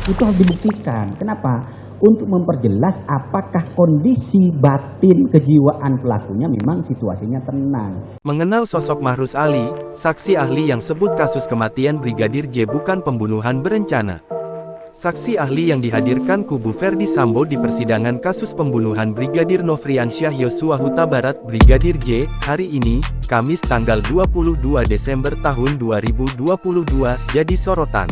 Itu harus dibuktikan. Kenapa? Untuk memperjelas apakah kondisi batin kejiwaan pelakunya memang situasinya tenang. Mengenal sosok Mahruz Ali, saksi ahli yang sebut kasus kematian Brigadir J bukan pembunuhan berencana. Saksi ahli yang dihadirkan kubu Ferdi Sambo di persidangan kasus pembunuhan Brigadir Nofriansyah Yosua Huta Barat Brigadir J, hari ini, Kamis tanggal 22 Desember tahun 2022, jadi sorotan.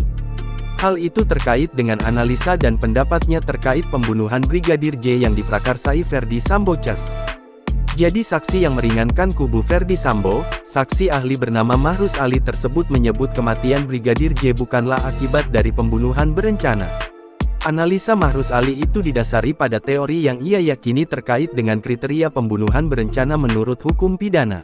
Hal itu terkait dengan analisa dan pendapatnya terkait pembunuhan Brigadir J yang diprakarsai Ferdi Sambo Cas. Jadi saksi yang meringankan kubu Ferdi Sambo, saksi ahli bernama Mahruz Ali tersebut menyebut kematian Brigadir J bukanlah akibat dari pembunuhan berencana. Analisa Mahruz Ali itu didasari pada teori yang ia yakini terkait dengan kriteria pembunuhan berencana menurut hukum pidana.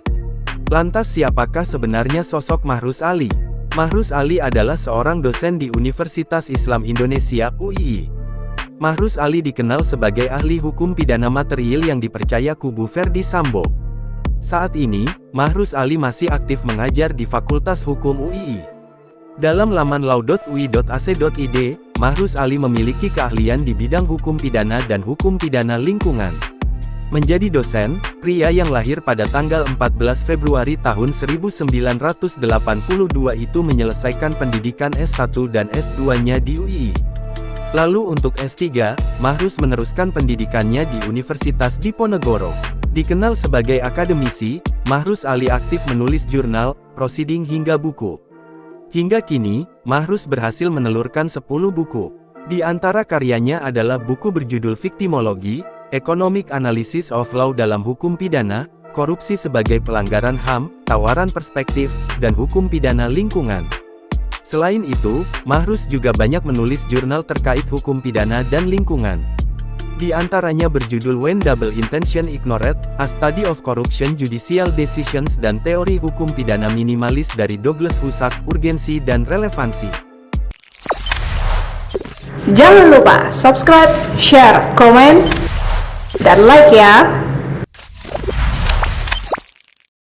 Lantas siapakah sebenarnya sosok Mahruz Ali? Mahruz Ali adalah seorang dosen di Universitas Islam Indonesia (UII). Mahruz Ali dikenal sebagai ahli hukum pidana material yang dipercaya kubu Ferdi Sambo. Saat ini, Mahruz Ali masih aktif mengajar di Fakultas Hukum UII. Dalam laman law.ui.ac.id, Mahruz Ali memiliki keahlian di bidang hukum pidana dan hukum pidana lingkungan. Menjadi dosen, pria yang lahir pada tanggal 14 Februari tahun 1982 itu menyelesaikan pendidikan S1 dan S2-nya di UII. Lalu untuk S3, Mahruz meneruskan pendidikannya di Universitas Diponegoro. Dikenal sebagai akademisi, Mahruz Ali aktif menulis jurnal, prosiding hingga buku. Hingga kini, Mahruz berhasil menelurkan 10 buku. Di antara karyanya adalah buku berjudul Viktimologi, Economic Analysis of Law dalam Hukum Pidana, Korupsi sebagai Pelanggaran HAM, Tawaran Perspektif, dan Hukum Pidana Lingkungan. Selain itu, Mahruz juga banyak menulis jurnal terkait hukum pidana dan lingkungan. Di antaranya berjudul When Double Intention Ignored, A Study of Corruption Judicial Decisions dan Teori Hukum Pidana Minimalis dari Douglas Hussack, Urgensi dan Relevansi. Jangan lupa subscribe, share, komen, dan like ya.